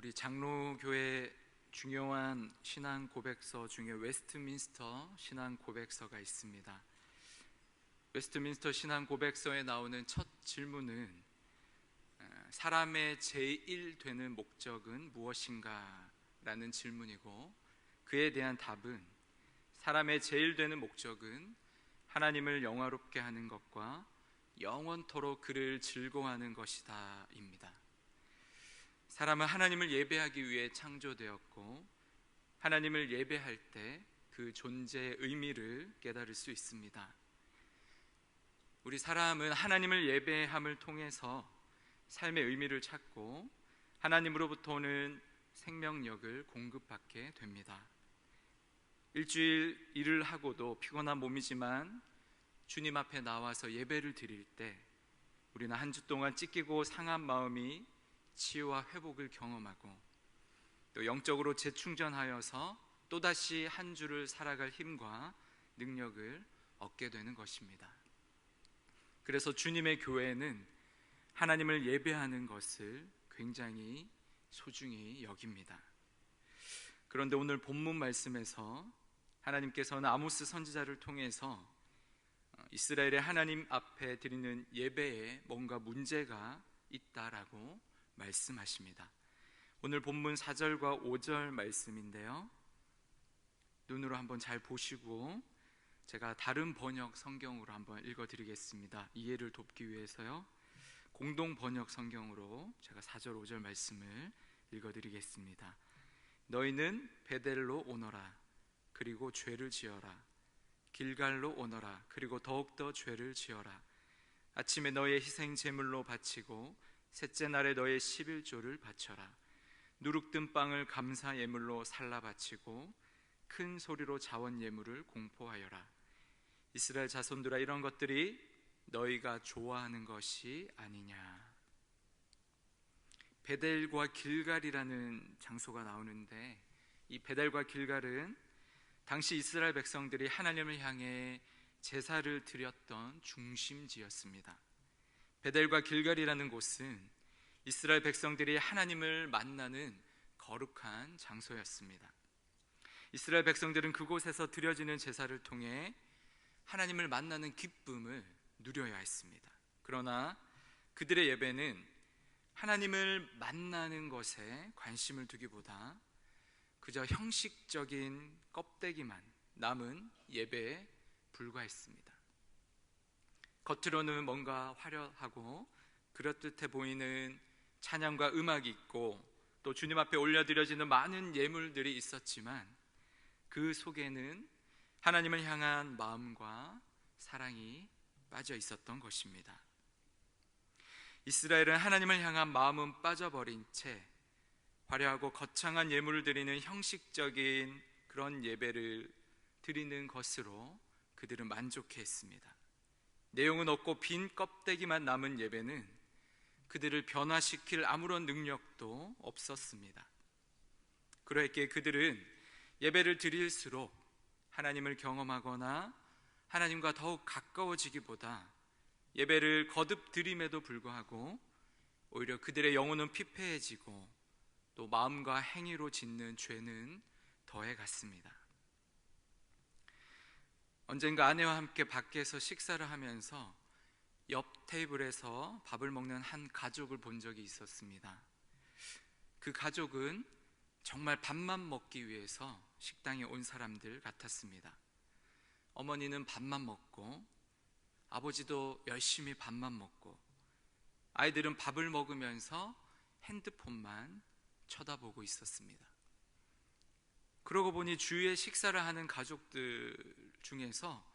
우리 장로교회 중요한 신앙 고백서 중에 웨스트민스터 신앙 고백서가 있습니다. 웨스트민스터 신앙 고백서에 나오는 첫 질문은 사람의 제일 되는 목적은 무엇인가? 라는 질문이고, 그에 대한 답은 사람의 제일 되는 목적은 하나님을 영화롭게 하는 것과 영원토록 그를 즐거워하는 것이다 입니다. 사람은 하나님을 예배하기 위해 창조되었고, 하나님을 예배할 때 그 존재의 의미를 깨달을 수 있습니다. 우리 사람은 하나님을 예배함을 통해서 삶의 의미를 찾고 하나님으로부터 오는 생명력을 공급받게 됩니다. 일주일 일을 하고도 피곤한 몸이지만 주님 앞에 나와서 예배를 드릴 때 우리는 한 주 동안 찢기고 상한 마음이 치유와 회복을 경험하고, 또 영적으로 재충전하여서 또다시 한 주를 살아갈 힘과 능력을 얻게 되는 것입니다. 그래서 주님의 교회는 하나님을 예배하는 것을 굉장히 소중히 여깁니다. 그런데 오늘 본문 말씀에서 하나님께서는 아모스 선지자를 통해서 이스라엘의 하나님 앞에 드리는 예배에 뭔가 문제가 있다라고 말씀하십니다. 오늘 본문 4절과 5절 말씀인데요, 눈으로 한번 잘 보시고 제가 다른 번역 성경으로 한번 읽어드리겠습니다. 이해를 돕기 위해서요. 공동 번역 성경으로 제가 4절 5절 말씀을 읽어드리겠습니다. 너희는 베델로 오너라. 그리고 죄를 지어라. 길갈로 오너라. 그리고 더욱더 죄를 지어라. 아침에 너의 희생 제물로 바치고 셋째 날에 너의 11조를 바쳐라. 누룩든 빵을 감사 예물로 살라 바치고 큰 소리로 자원 예물을 공포하여라. 이스라엘 자손들아, 이런 것들이 너희가 좋아하는 것이 아니냐. 베델과 길갈이라는 장소가 나오는데, 이 베델과 길갈은 당시 이스라엘 백성들이 하나님을 향해 제사를 드렸던 중심지였습니다. 베델과 길갈이라는 곳은 이스라엘 백성들이 하나님을 만나는 거룩한 장소였습니다. 이스라엘 백성들은 그곳에서 드려지는 제사를 통해 하나님을 만나는 기쁨을 누려야 했습니다. 그러나 그들의 예배는 하나님을 만나는 것에 관심을 두기보다 그저 형식적인 껍데기만 남은 예배에 불과했습니다. 겉으로는 뭔가 화려하고 그럴듯해 보이는 찬양과 음악이 있고, 또 주님 앞에 올려드려지는 많은 예물들이 있었지만 그 속에는 하나님을 향한 마음과 사랑이 빠져 있었던 것입니다. 이스라엘은 하나님을 향한 마음은 빠져버린 채 화려하고 거창한 예물을 드리는 형식적인 그런 예배를 드리는 것으로 그들은 만족해했습니다. 내용은 없고 빈 껍데기만 남은 예배는 그들을 변화시킬 아무런 능력도 없었습니다. 그러했기에 그들은 예배를 드릴수록 하나님을 경험하거나 하나님과 더욱 가까워지기보다 예배를 거듭 드림에도 불구하고 오히려 그들의 영혼은 피폐해지고 또 마음과 행위로 짓는 죄는 더해갔습니다. 언젠가 아내와 함께 밖에서 식사를 하면서 옆 테이블에서 밥을 먹는 한 가족을 본 적이 있었습니다. 그 가족은 정말 밥만 먹기 위해서 식당에 온 사람들 같았습니다. 어머니는 밥만 먹고 아버지도 열심히 밥만 먹고 아이들은 밥을 먹으면서 핸드폰만 쳐다보고 있었습니다. 그러고 보니 주위에 식사를 하는 가족들 중에서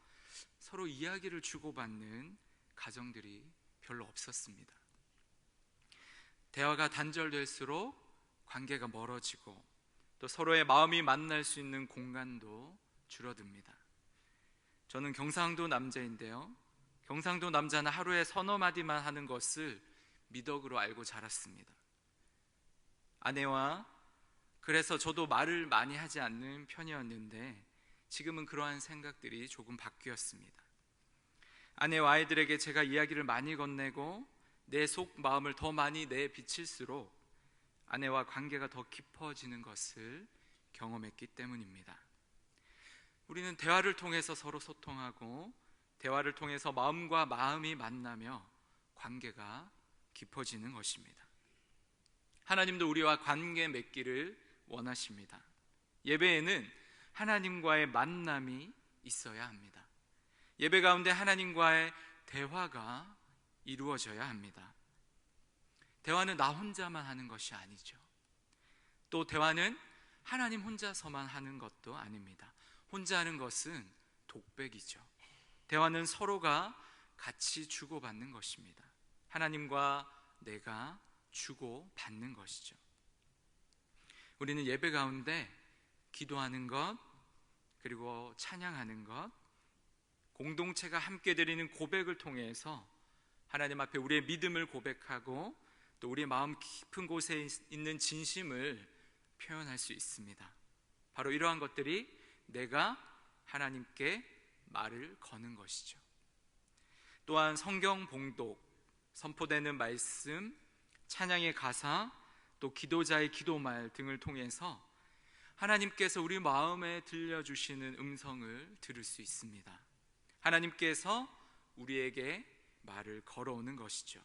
서로 이야기를 주고받는 가정들이 별로 없었습니다. 대화가 단절될수록 관계가 멀어지고 또 서로의 마음이 만날 수 있는 공간도 줄어듭니다. 저는 경상도 남자인데요, 경상도 남자는 하루에 서너 마디만 하는 것을 미덕으로 알고 자랐습니다. 아내와 그래서 저도 말을 많이 하지 않는 편이었는데 지금은 그러한 생각들이 조금 바뀌었습니다. 아내와 아이들에게 제가 이야기를 많이 건네고 내 속 마음을 더 많이 내비칠수록 아내와 관계가 더 깊어지는 것을 경험했기 때문입니다. 우리는 대화를 통해서 서로 소통하고 대화를 통해서 마음과 마음이 만나며 관계가 깊어지는 것입니다. 하나님도 우리와 관계 맺기를 원하십니다. 예배에는 하나님과의 만남이 있어야 합니다. 예배 가운데 하나님과의 대화가 이루어져야 합니다. 대화는 나 혼자만 하는 것이 아니죠. 또 대화는 하나님 혼자서만 하는 것도 아닙니다. 혼자 하는 것은 독백이죠. 대화는 서로가 같이 주고받는 것입니다. 하나님과 내가 주고받는 것이죠. 우리는 예배 가운데 기도하는 것, 그리고 찬양하는 것, 공동체가 함께 드리는 고백을 통해서 하나님 앞에 우리의 믿음을 고백하고 또 우리의 마음 깊은 곳에 있는 진심을 표현할 수 있습니다. 바로 이러한 것들이 내가 하나님께 말을 거는 것이죠. 또한 성경 봉독, 선포되는 말씀, 찬양의 가사, 또 기도자의 기도말 등을 통해서 하나님께서 우리 마음에 들려주시는 음성을 들을 수 있습니다. 하나님께서 우리에게 말을 걸어오는 것이죠.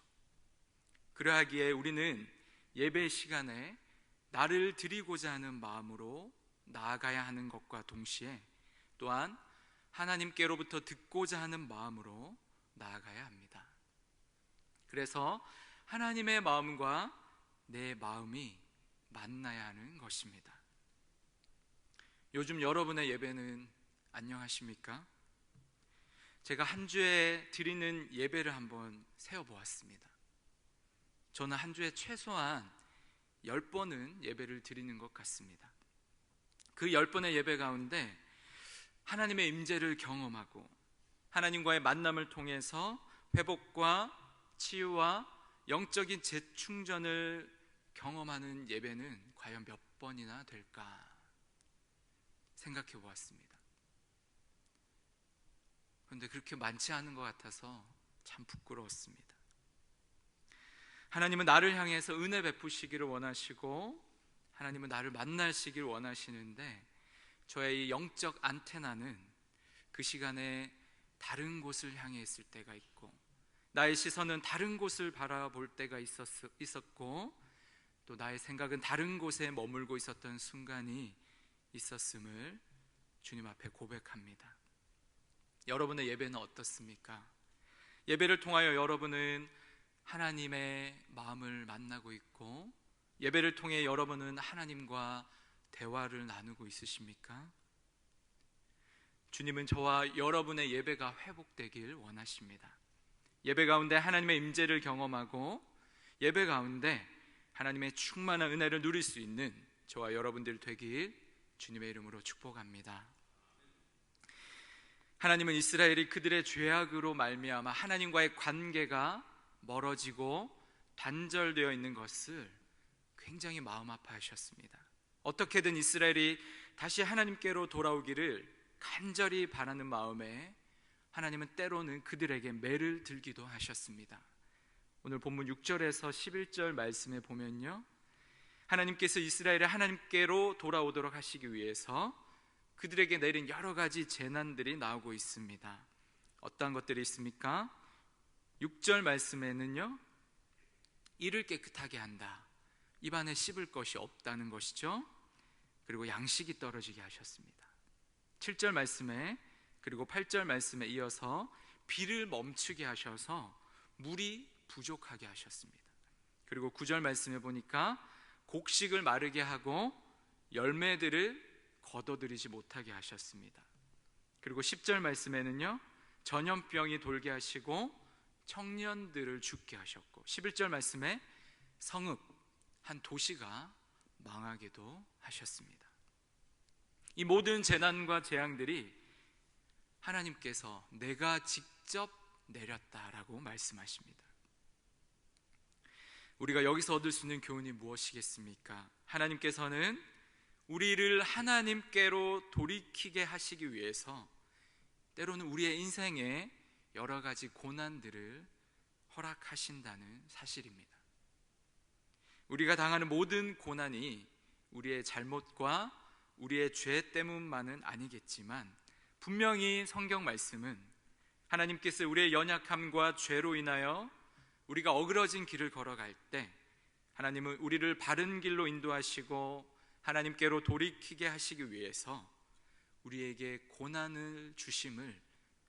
그러하기에 우리는 예배 시간에 나를 드리고자 하는 마음으로 나아가야 하는 것과 동시에 또한 하나님께로부터 듣고자 하는 마음으로 나아가야 합니다. 그래서 하나님의 마음과 내 마음이 만나야 하는 것입니다. 요즘 여러분의 예배는 안녕하십니까? 제가 한 주에 드리는 예배를 한번 세어보았습니다. 저는 한 주에 최소한 10번은 예배를 드리는 것 같습니다. 그 10번의 예배 가운데 하나님의 임재를 경험하고 하나님과의 만남을 통해서 회복과 치유와 영적인 재충전을 경험하는 예배는 과연 몇 번이나 될까 생각해 보았습니다. 그런데 그렇게 많지 않은 것 같아서 참 부끄러웠습니다. 하나님은 나를 향해서 은혜 베푸시기를 원하시고 하나님은 나를 만나시길 원하시는데 저의 이 영적 안테나는 그 시간에 다른 곳을 향해 있을 때가 있고 나의 시선은 다른 곳을 바라볼 때가 있었고 또 나의 생각은 다른 곳에 머물고 있었던 순간이 있었음을 주님 앞에 고백합니다. 여러분의 예배는 어떻습니까? 예배를 통하여 여러분은 하나님의 마음을 만나고 있고 예배를 통해 여러분은 하나님과 대화를 나누고 있으십니까? 주님은 저와 여러분의 예배가 회복되길 원하십니다. 예배 가운데 하나님의 임재를 경험하고 예배 가운데 하나님의 충만한 은혜를 누릴 수 있는 저와 여러분들 되길 주님의 이름으로 축복합니다. 하나님은 이스라엘이 그들의 죄악으로 말미암아 하나님과의 관계가 멀어지고 단절되어 있는 것을 굉장히 마음 아파하셨습니다. 어떻게든 이스라엘이 다시 하나님께로 돌아오기를 간절히 바라는 마음에 하나님은 때로는 그들에게 매를 들기도 하셨습니다. 오늘 본문 6절에서 11절 말씀에 보면요, 하나님께서 이스라엘을 하나님께로 돌아오도록 하시기 위해서 그들에게 내린 여러 가지 재난들이 나오고 있습니다. 어떤 것들이 있습니까? 6절 말씀에는요, 이를 깨끗하게 한다, 입안에 씹을 것이 없다는 것이죠. 그리고 양식이 떨어지게 하셨습니다. 7절 말씀에 그리고 8절 말씀에 이어서 비를 멈추게 하셔서 물이 부족하게 하셨습니다. 그리고 9절 말씀에 보니까 곡식을 마르게 하고 열매들을 거둬들이지 못하게 하셨습니다. 그리고 10절 말씀에는요, 전염병이 돌게 하시고 청년들을 죽게 하셨고 11절 말씀에 성읍 한 도시가 망하게도 하셨습니다. 이 모든 재난과 재앙들이 하나님께서 내가 직접 내렸다라고 말씀하십니다. 우리가 여기서 얻을 수 있는 교훈이 무엇이겠습니까? 하나님께서는 우리를 하나님께로 돌이키게 하시기 위해서 때로는 우리의 인생에 여러 가지 고난들을 허락하신다는 사실입니다. 우리가 당하는 모든 고난이 우리의 잘못과 우리의 죄 때문만은 아니겠지만, 분명히 성경 말씀은 하나님께서 우리의 연약함과 죄로 인하여 우리가 어그러진 길을 걸어갈 때 하나님은 우리를 바른 길로 인도하시고 하나님께로 돌이키게 하시기 위해서 우리에게 고난을 주심을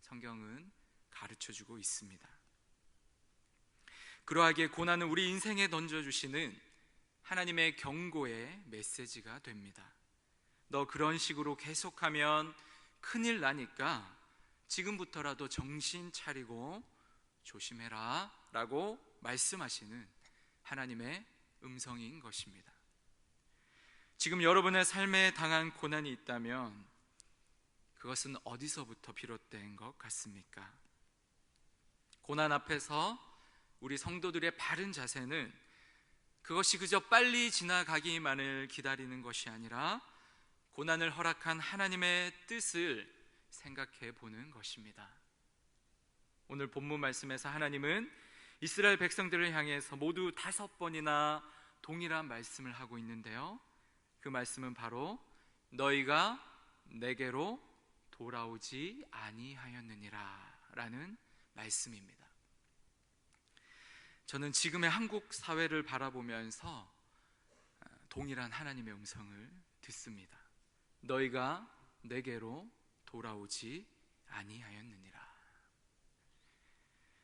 성경은 가르쳐주고 있습니다. 그러하기에 고난은 우리 인생에 던져주시는 하나님의 경고의 메시지가 됩니다. 너 그런 식으로 계속하면 큰일 나니까 지금부터라도 정신 차리고 조심해라 라고 말씀하시는 하나님의 음성인 것입니다. 지금 여러분의 삶에 당한 고난이 있다면 그것은 어디서부터 비롯된 것 같습니까? 고난 앞에서 우리 성도들의 바른 자세는 그것이 그저 빨리 지나가기만을 기다리는 것이 아니라 고난을 허락한 하나님의 뜻을 생각해 보는 것입니다. 오늘 본문 말씀에서 하나님은 이스라엘 백성들을 향해서 모두 5번이나 동일한 말씀을 하고 있는데요, 그 말씀은 바로 너희가 내게로 돌아오지 아니하였느니라 라는 말씀입니다. 저는 지금의 한국 사회를 바라보면서 동일한 하나님의 음성을 듣습니다. 너희가 내게로 돌아오지 아니하였느니라.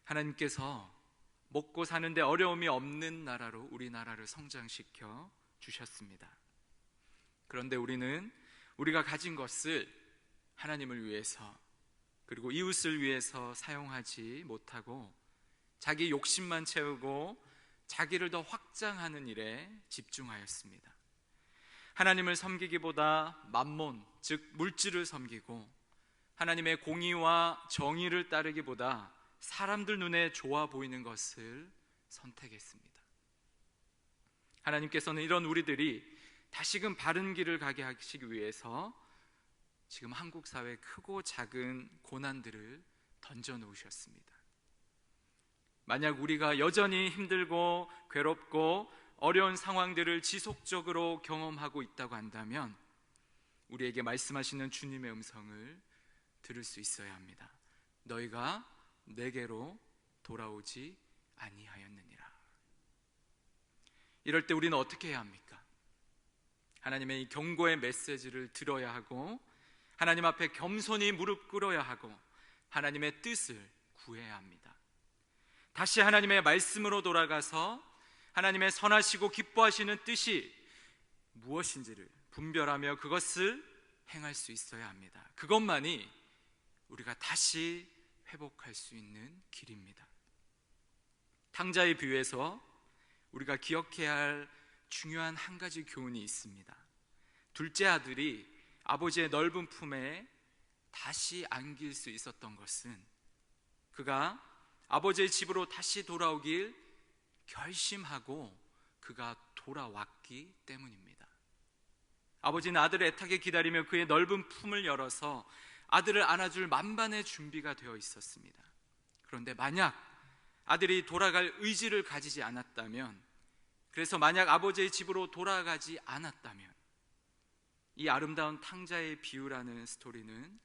하나님께서 먹고 사는데 어려움이 없는 나라로 우리나라를 성장시켜 주셨습니다. 그런데 우리는 우리가 가진 것을 하나님을 위해서 그리고 이웃을 위해서 사용하지 못하고 자기 욕심만 채우고 자기를 더 확장하는 일에 집중하였습니다. 하나님을 섬기기보다 만몬, 즉 물질을 섬기고 하나님의 공의와 정의를 따르기보다 사람들 눈에 좋아 보이는 것을 선택했습니다. 하나님께서는 이런 우리들이 다시금 바른 길을 가게 하시기 위해서 지금 한국 사회에 크고 작은 고난들을 던져 놓으셨습니다. 만약 우리가 여전히 힘들고 괴롭고 어려운 상황들을 지속적으로 경험하고 있다고 한다면 우리에게 말씀하시는 주님의 음성을 들을 수 있어야 합니다. 너희가 내게로 돌아오지 아니하였느니라. 이럴 때 우리는 어떻게 해야 합니까? 하나님의 이 경고의 메시지를 들어야 하고 하나님 앞에 겸손히 무릎 꿇어야 하고 하나님의 뜻을 구해야 합니다. 다시 하나님의 말씀으로 돌아가서 하나님의 선하시고 기뻐하시는 뜻이 무엇인지를 분별하며 그것을 행할 수 있어야 합니다. 그것만이 우리가 다시 회복할 수 있는 길입니다. 탕자의 비유에서 우리가 기억해야 할 중요한 한 가지 교훈이 있습니다. 둘째 아들이 아버지의 넓은 품에 다시 안길 수 있었던 것은 그가 아버지의 집으로 다시 돌아오길 결심하고 그가 돌아왔기 때문입니다. 아버지는 아들을 애타게 기다리며 그의 넓은 품을 열어서 아들을 안아줄 만반의 준비가 되어 있었습니다. 그런데 만약 아들이 돌아갈 의지를 가지지 않았다면, 그래서 만약 아버지의 집으로 돌아가지 않았다면 이 아름다운 탕자의 비유라는 스토리는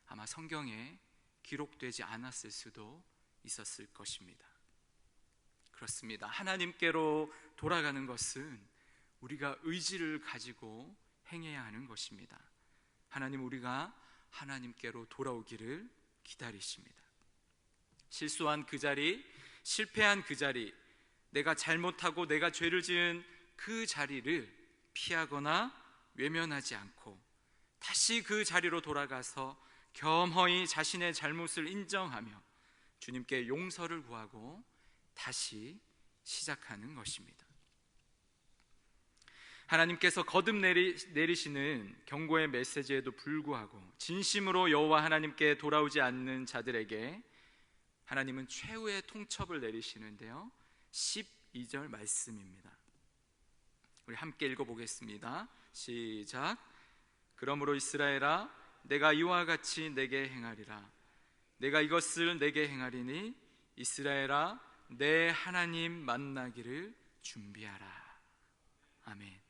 아마 성경에 기록되지 않았을 수도 있었을 것입니다. 그렇습니다. 하나님께로 돌아가는 것은 우리가 의지를 가지고 행해야 하는 것입니다. 하나님, 우리가 하나님께로 돌아오기를 기다리십니다. 실수한 그 자리, 실패한 그 자리, 내가 잘못하고 내가 죄를 지은 그 자리를 피하거나 외면하지 않고 다시 그 자리로 돌아가서 겸허히 자신의 잘못을 인정하며 주님께 용서를 구하고 다시 시작하는 것입니다. 하나님께서 거듭 내리시는 경고의 메시지에도 불구하고 진심으로 여호와 하나님께 돌아오지 않는 자들에게 하나님은 최후의 통첩을 내리시는데요, 12절 말씀입니다. 우리 함께 읽어보겠습니다. 시작. 그러므로 이스라엘아, 내가 이와 같이 내게 행하리라. 내가 이것을 내게 행하리니 이스라엘아, 내 하나님 만나기를 준비하라. 아멘.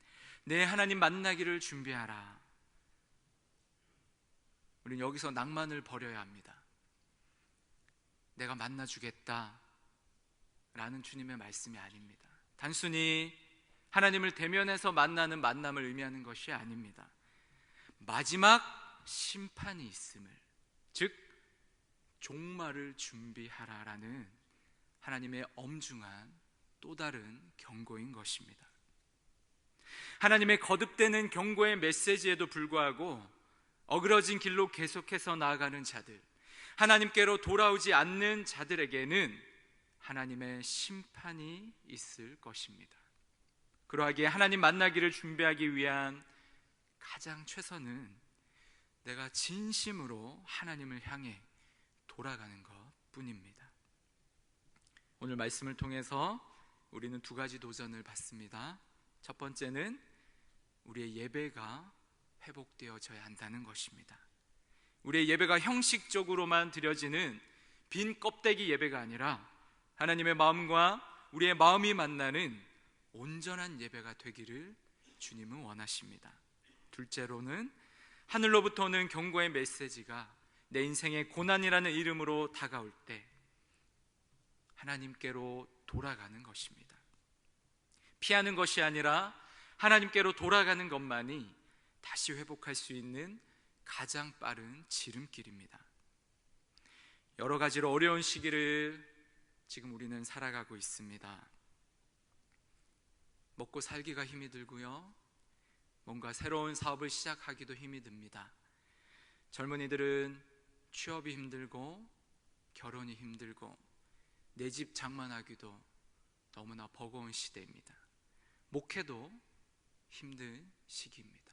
내 하나님 만나기를 준비하라. 우리는 여기서 낭만을 버려야 합니다. 내가 만나주겠다 라는 주님의 말씀이 아닙니다. 단순히 하나님을 대면해서 만나는 만남을 의미하는 것이 아닙니다. 마지막 심판이 있음을, 즉 종말을 준비하라라는 하나님의 엄중한 또 다른 경고인 것입니다. 하나님의 거듭되는 경고의 메시지에도 불구하고 어그러진 길로 계속해서 나아가는 자들, 하나님께로 돌아오지 않는 자들에게는 하나님의 심판이 있을 것입니다. 그러하기에 하나님 만나기를 준비하기 위한 가장 최선은 내가 진심으로 하나님을 향해 돌아가는 것 뿐입니다. 오늘 말씀을 통해서 우리는 두 가지 도전을 받습니다. 첫 번째는 우리의 예배가 회복되어져야 한다는 것입니다. 우리의 예배가 형식적으로만 드려지는 빈 껍데기 예배가 아니라 하나님의 마음과 우리의 마음이 만나는 온전한 예배가 되기를 주님은 원하십니다. 둘째로는 하늘로부터 오는 경고의 메시지가 내 인생의 고난이라는 이름으로 다가올 때 하나님께로 돌아가는 것입니다. 피하는 것이 아니라 하나님께로 돌아가는 것만이 다시 회복할 수 있는 가장 빠른 지름길입니다. 여러 가지로 어려운 시기를 지금 우리는 살아가고 있습니다. 먹고 살기가 힘이 들고요, 뭔가 새로운 사업을 시작하기도 힘이 듭니다. 젊은이들은 취업이 힘들고 결혼이 힘들고 내 집 장만하기도 너무나 버거운 시대입니다. 목회도 힘든 시기입니다.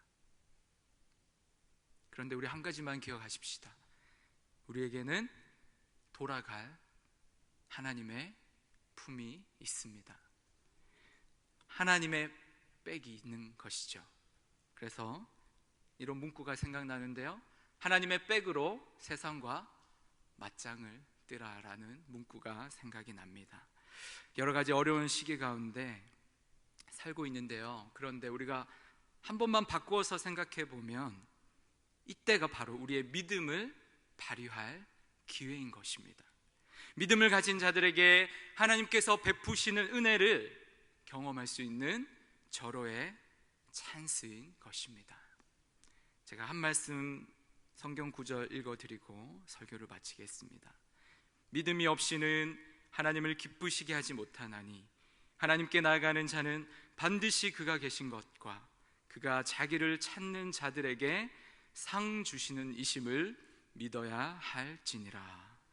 그런데 우리 한 가지만 기억하십시다. 우리에게는 돌아갈 하나님의 품이 있습니다. 하나님의 백이 있는 것이죠. 그래서 이런 문구가 생각나는데요, 하나님의 백으로 세상과 맞짱을 뜨라라는 문구가 생각이 납니다. 여러 가지 어려운 시기 가운데 살고 있는데요, 그런데 우리가 한 번만 바꾸어서 생각해 보면 이때가 바로 우리의 믿음을 발휘할 기회인 것입니다. 믿음을 가진 자들에게 하나님께서 베푸시는 은혜를 경험할 수 있는 절호의 찬스인 것입니다. 제가 한 말씀 성경 구절 읽어드리고 설교를 마치겠습니다. 믿음이 없이는 하나님을 기쁘시게 하지 못하나니 하나님께 나아가는 자는 반드시 그가 계신 것과 그가 자기를 찾는 자들에게 상 주시는 이심을 믿어야 할지니라.